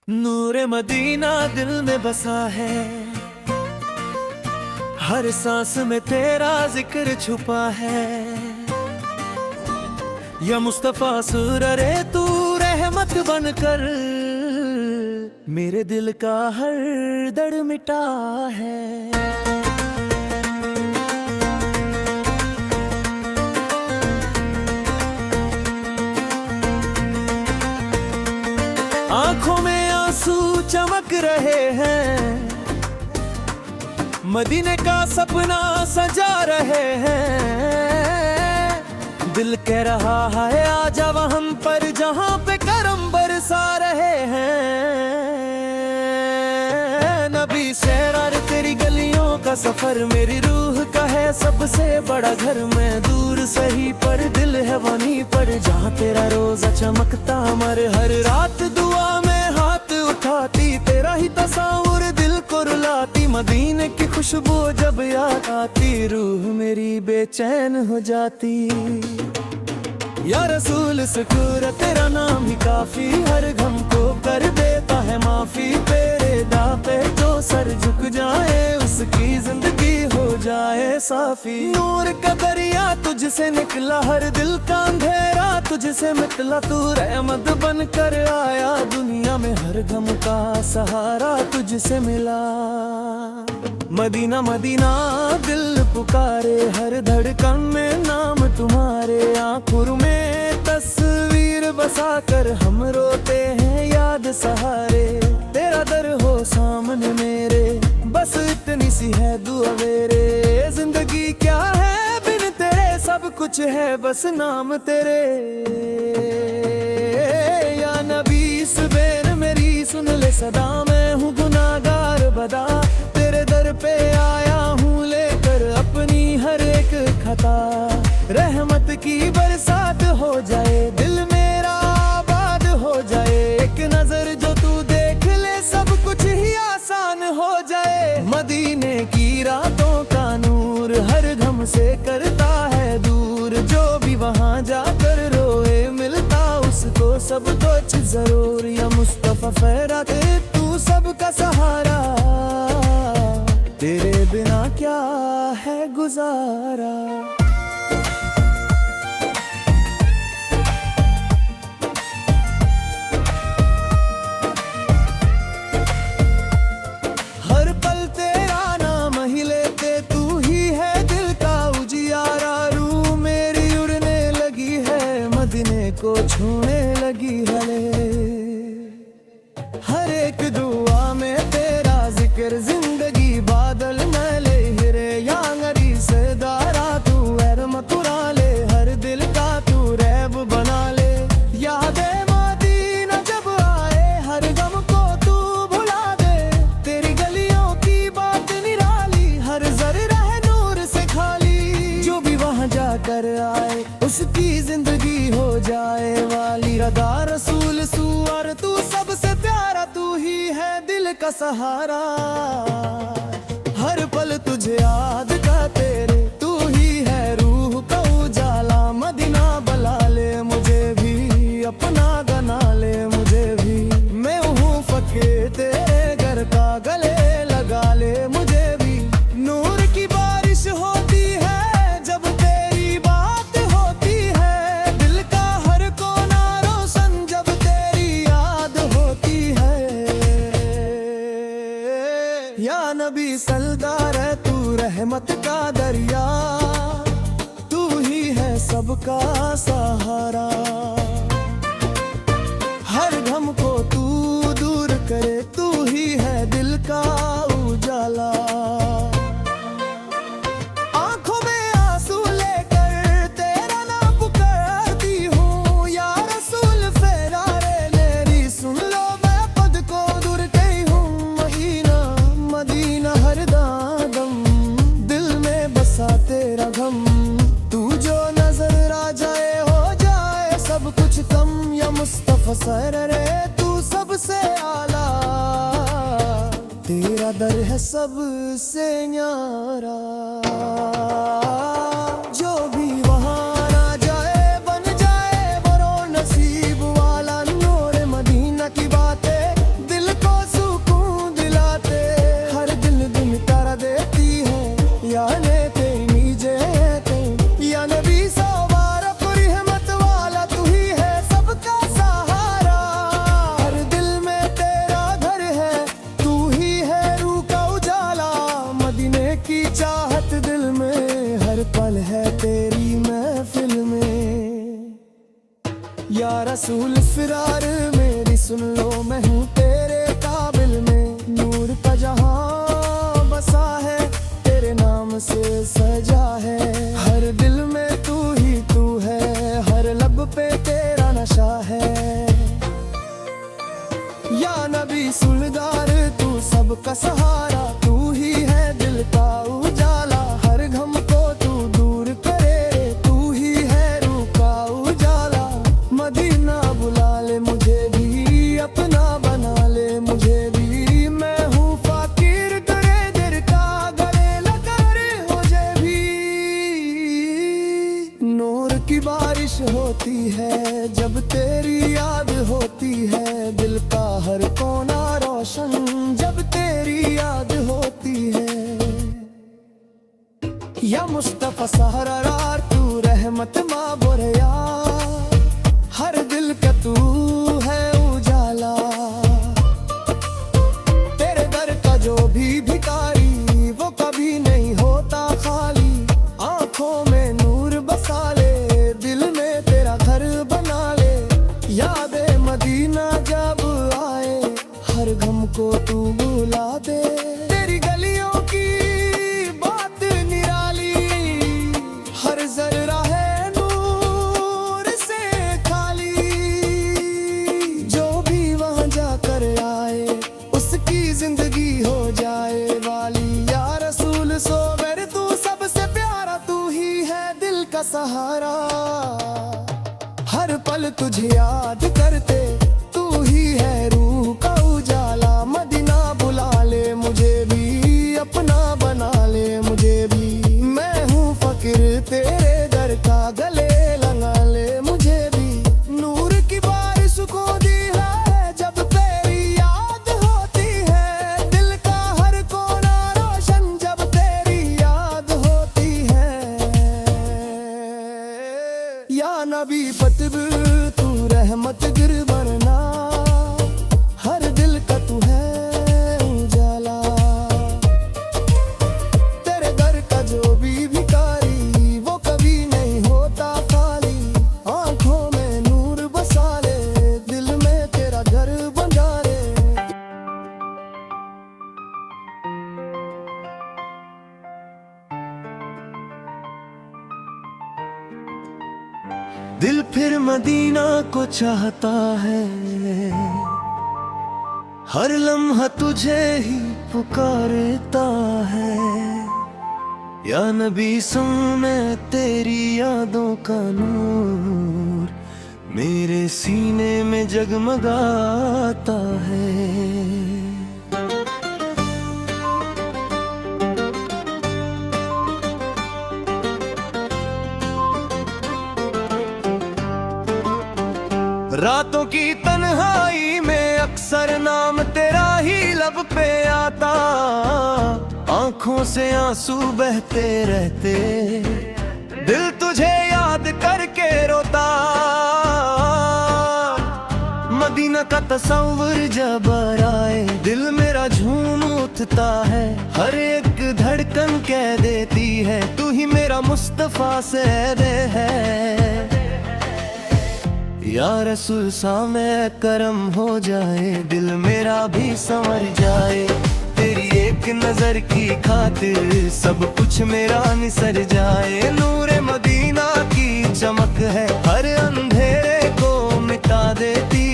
नूरे Medina दिल में बसा है, हर सांस में तेरा जिक्र छुपा है। या मुस्तफा सुररे तू रहमत बनकर मेरे दिल का हर दर्द मिटा है। आंखों में आंसू चमक रहे हैं, मदीने का सपना सजा रहे हैं। दिल कह रहा है आजा हम पर जहां पे करम बरसा रहे हैं। नबी सैरार तेरी गलियों का सफर मेरी रूह का है सबसे बड़ा घर। मैं दूर सही पर दिल है वहीं पर जहां तेरा रोजा चमकता मर। हर रात दुआ में हाथ उठाती तेरा ही तस्वीर दिल को रुलाती। मदीने की खुशबू जब याद आती रूह मेरी बेचैन हो जाती। या रसूल शुक्र तेरा नाम ही काफी, हर गम को कर देता है माफी। तेरे दां पे जो सर झुक जाए उसकी जिंदगी हो जाए साफी। नूर का दरिया तुझसे निकला, हर दिल का अंधेरा तुझसे मिटला। तू रहमत बन कर आया दुनिया में, हर गम का सहारा तुझसे मिला। मदीना मदीना दिल पुकारे, हर धड़कन में नाम तुम्हारे। आँखों में तस्वीर बसा कर हम रोते हैं याद सहारे। तेरा दर हो सामने मेरे, बस इतनी सी है दुआ मेरे। जिंदगी क्या है बिन तेरे, सब कुछ है बस नाम तेरे। या नबी इस बेर मेरी सुन ले सदा, मैं हूँ गुनाहगार बदा। तेरे दर पे आया हूँ लेकर अपनी हर एक खता। रहमत की बरसात हो जाए, दिल मेरा आबाद हो जाए। एक नजर जो तू देख ले सब कुछ ही आसान हो जाए। मदीने की रातों का नूर हर गम से करता है दूर। जो भी वहाँ जाकर रोए मिलता उसको सब कुछ जरूर। या मुस्तफा फैरात तू सबका सहारा, तेरे बिना क्या है गुजारा। हर पल तेरा नाम ही लेते, तू ही है दिल का उजियारा। रूह मेरी उड़ने लगी है, मदीने को छूने लगी है। हर एक दुआ में तेरा जिक्र, जिंदगी बादल में ले हिरे। यांगरी से दारा तू रहमत उड़ा ले, हर दिल का तू रैब बना ले। यादे मदीना जब आए हर गम को तू भुला दे। तेरी गलियों की बात निराली, हर जर रहे नूर से खाली। जो भी वहाँ जाकर आए उसकी जिंदगी हो जाए वाली। रदा रसूल सुअर तू सबसे प्यारा, तू ही है दिल का सहारा। हर पल तुझे याद का तेरे, तू ही है रूह का उजाला। मदीना बुला ले मुझे भी, अपना गना ले मुझे भी। मैं हूँ फकीर तेरे घर का, गले लगा ले मुझे भी। नूर की बारिश होती है जब तेरी बात होती है। दिल का हर कोना रोशन जब तेरी याद होती है। या नबी सल्दार है तू रहमत का दरिया, तू ही है सबका सहारा। हर गम को तू दूर करे, तू ही है दिल का उजाला। आंखों में आंसू लेकर तेरा नाम पुकारती हूँ। या रसूल फैरारे मेरी सुन लो, मैं पद को दूर गई हूँ। मदीना मदीना हर दादम दिल में बसा तेरा गम। तू जो नजर आ जाए हो जाए सब कुछ कम। या मुस्तफा सररे तू सबसे आला, तेरा दर है सबसे न्यारा। जो भी वहाँ ना जाए बन जाए बरो नसीब वाला। नूर मदीना की बातें दिल रसूल इसरार मेरी सुन लो, मैं हूँ तेरे काबिल में। नूर का जहां बसा है, तेरे नाम से सजा है। हर दिल में तू ही तू है, हर लब पे तेरा नशा है। या नबी सुलगार तू सबका सहारा, तू ही है दिल का उजाला। हर गम को तू दूर करे, तू ही है रूह का उजाला। मदीना बुला ले मुझे भी, अपना बना ले मुझे भी। मैं हूँ फाकिर तेरे दर का, गले लगा रे हो जाए भी। नूर की बारिश होती है जब तेरी याद होती है। दिल का हर कोना रोशन जब तेरी याद होती है। या मुस्तफा सहरार तू रहमत माँ बोरिया, हर दिल का तू है उजाला। तेरे दर का जो भी भिखारी, वो कभी नहीं होता खाली। आंखों में नूर बसा ले, दिल में तेरा घर बना ले। याद मदीना जब आए, हर गम को तू बुला दे। तेरी गलियों की बात निराली, हर जर्रा है नूर से खाली। जो भी वहाँ जाकर आए, उसकी जिंदगी हो जाए वाली। या रसूल सोबर तू सबसे प्यारा, तू ही है दिल का सहारा। हर पल तुझे याद करते, तू ही है रूह का उजाला। मदीना बुला ले मुझे भी, अपना बना ले मुझे भी। मैं हूँ फकीर तेरे दर का, गले लगा ले मुझे भी। नूर की बारिश को दी है जब तेरी याद होती है। दिल का हर कोना रोशन जब तेरी याद होती है। या नबी फतब तू रहमत गिर बरना, हर दिल का तू है उजाला। तेरे दर का जो भी भिखारी, वो कभी नहीं होता खाली। आंखों में नूर बसा ले, दिल में तेरा घर बना ले। दिल फिर मदीना को चाहता है, हर लम्हा तुझे ही पुकारता है। या नबी सुन मैं तेरी यादों का नूर, मेरे सीने में जगमगाता है। रातों की तन्हाई में अक्सर नाम तेरा ही लब पे आता। आंखों से आंसू बहते रहते, दिल तुझे याद करके रोता। मदीना का तस्वुर जब आए, दिल मेरा झूम उठता है। हर एक धड़कन कह देती है, तू ही मेरा मुस्तफा सैयद है। या रसूल सामे करम हो जाए, दिल मेरा भी संवर जाए। तेरी एक नजर की खातिर सब कुछ मेरा निसर जाए। नूरे मदीना की चमक है, हर अंधेरे को मिटा देती।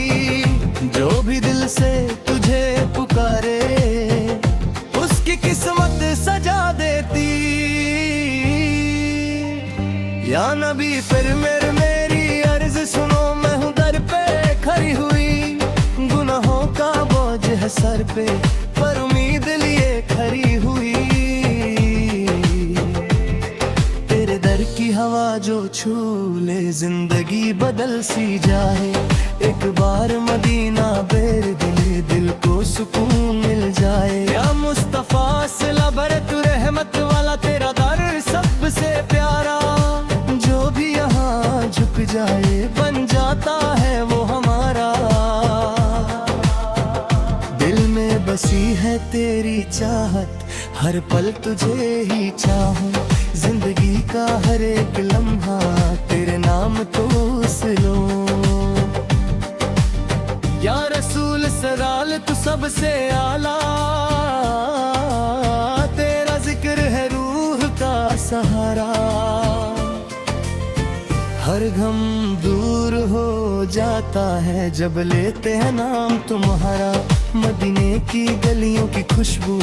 जो भी दिल से तुझे पुकारे, उसकी किस्मत सजा देती। या नबी फिर मेरी अर्ज सुनो, मैं हूँ दर पे खड़ी हुई। गुनाहों का बोझ है सर पे, पर उम्मीद लिए खड़ी हुई। तेरे दर की हवा जो छू ले, जिंदगी बदल सी जाए। एक बार मदीना बेर दिले, दिल को सुकून मिल जाए। या मुस्तफा सिला भरे तू रहमत वाला, तेरा दर सबसे प्यारा। जो भी यहाँ झुक जाए, बन जाता है वो हमारा। दिल में बसी है तेरी चाहत, हर पल तुझे ही चाहूं। जिंदगी का हर एक लम्हा तेरे नाम को सुनो। सराल तू सबसे आला, तेरा जिक्र है रूह का सहारा। हर गम दूर हो जाता है जब लेते हैं नाम तुम्हारा। मदीने की गलियों की खुशबू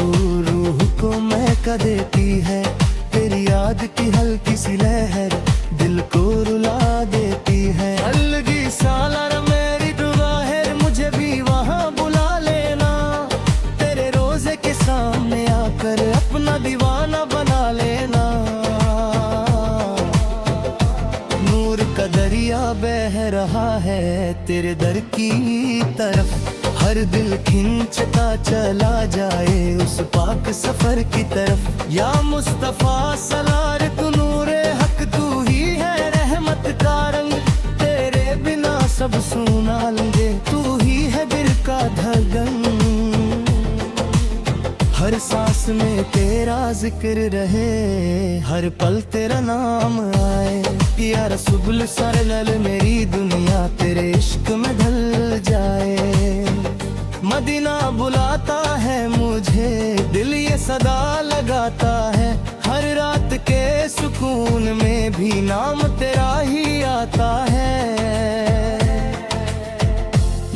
रूह को महका देती है। तेरी याद की हल्की सी लहर दिल को रुला देती है। अलगी सालार मेरी दुआ है, मुझे भी वहाँ बुला लेना। तेरे रोजे के सामने आकर अपना दीवाना बना लेना। नूर का दरिया बह रहा है तेरे दर की तरफ। हर दिल खिंचता चला जाए उस पाक सफर की तरफ। या मुस्तफा सलार तू नूरे हक, तू ही है रहमत का रंग। तेरे बिना सब सुना लगे, तू ही है दिल का धड़कन। हर सांस में तेरा जिक्र रहे, हर पल तेरा नाम आए। या रसूल सरलल मेरी दुनिया तेरे इश्क में ढल जाए। मदीना बुलाता है मुझे, दिल ये सदा लगाता है। हर रात के सुकून में भी नाम तेरा ही आता है।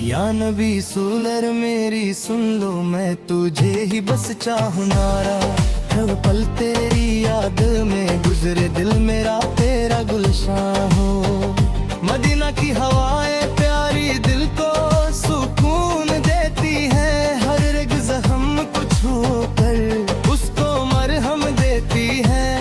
या नबी सुलर मेरी सुन लो, मैं तुझे ही बस चाहूं नारा। हर पल तेरी याद में गुजरे, दिल मेरा तेरा गुलशान हो। मदीना की हवाएं प्यारी दिल को सुकून देती है। हर एक जख्म को छू कर उसको मरहम देती है।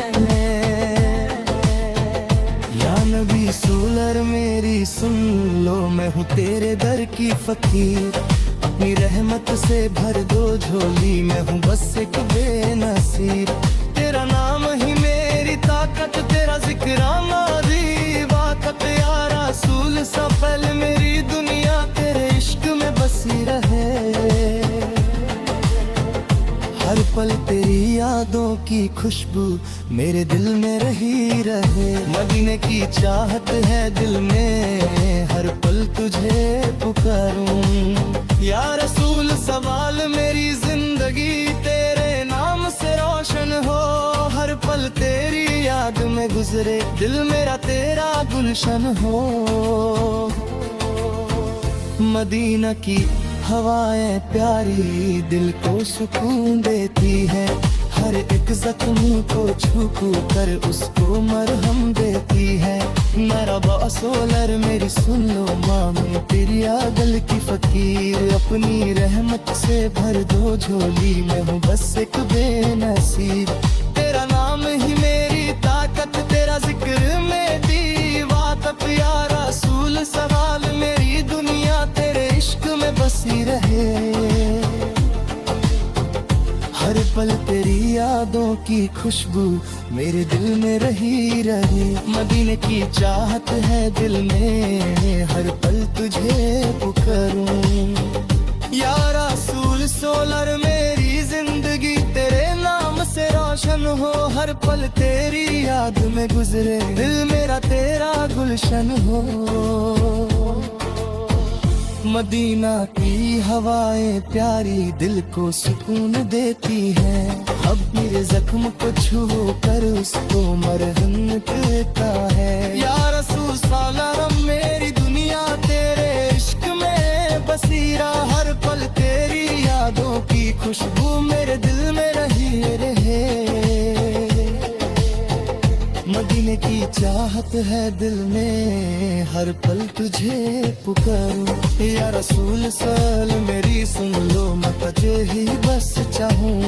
या नबी सुलर मेरी सुन लो, मैं हूँ तेरे दर की फकीर। अपनी रहमत से भर दो झोली, मैं हूँ बस एक बेनसीर। तेरा नाम ही मेरी ताकत, तेरा जिक्र आमादी वाकत। या रसूल सा पल मेरी दुनिया तेरे इश्क में बसी रहे। हर पल तेरी यादों की खुशबू मेरे दिल में रही रहे। मदीने की चाहत है दिल में, हर पल तुझे पुकारूं। या रसूल सवाल मेरी जिंदगी तेरे नाम से रोशन हो। हर पल तेरी याद में गुजरे, दिल मेरा तेरा गुलशन हो। मदीना की हवाएं प्यारी दिल को सुकून देती है। हर एक जख्म को छू कर उसको मरहम देती है। मेरा बासोलर मेरी सुन लो मामी, तेरी आदल की फकीर। अपनी रहमत से भर दो झोली, मैं हूँ बस एक बेनसीर। तेरा नाम ही मेरी ताकत, तेरा जिक्र मेरी वाकत। या रसूल सवाल मेरी दुनिया तेरे इश्क में बसी रहे। हर पल तेरी यादों की खुशबू मेरे दिल में रही रहे। मदीने की चाहत है दिल में, हर पल तुझे पुकारूं। या रसूल सोलर मेरी जिंदगी तेरे नाम से रोशन हो। हर पल तेरी याद में गुजरे, दिल मेरा तेरा गुलशन हो। मदीना की हवाएं प्यारी दिल को सुकून देती है। अब मेरे जख्म को छू कर उसको मरहम देता है। या रसूल सालारम मेरी दुनिया तेरे इश्क में बसीरा। हर पल तेरी यादों की खुशबू मेरे दिल में रही रहे। मदीने की चाहत है दिल में, हर पल तुझे पुकारूं। या रसूल सल मेरी सुन लो, मैं तुझे ही बस चाहूं।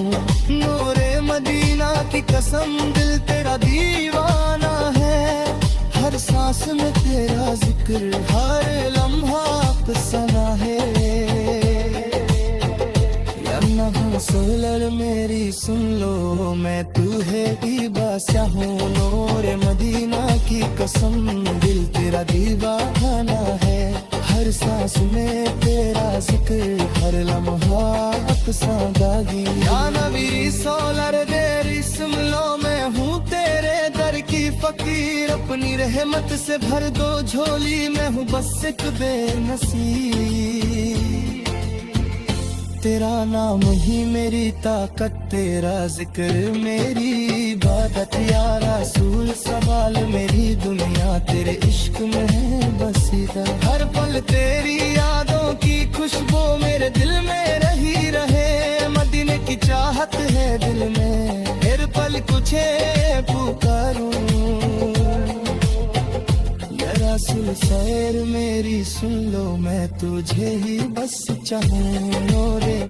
नूरे मदीना की कसम दिल तेरा दीवाना है। हर सांस में तेरा जिक्र, हर लम्हा अफसाना है। सोलर मेरी सुन लो, मैं तू है ही बादशाह हूँ। नूरे मदीना की कसम दिल तेरा दीवाना है। हर सांस में तेरा जिक्र, हर लम्हा अफसानगी। या नबी सोलर मेरी सुन लो, मैं हूँ तेरे दर की फकीर। अपनी रहमत से भर दो झोली, मैं हूँ बस एक बेनसीर। तेरा नाम ही मेरी ताकत, तेरा जिक्र मेरी इबादत, या रसूल सवाल मेरी दुनिया तेरे इश्क में है बस इधर। हर पल तेरी यादों की खुशबू मेरे दिल में रही रहे, मदीने की चाहत है दिल में, हर पल तुझे पुकारूं। या रसूल सैर मेरी सुन लो, मैं तुझे ही बस चाहूं रे।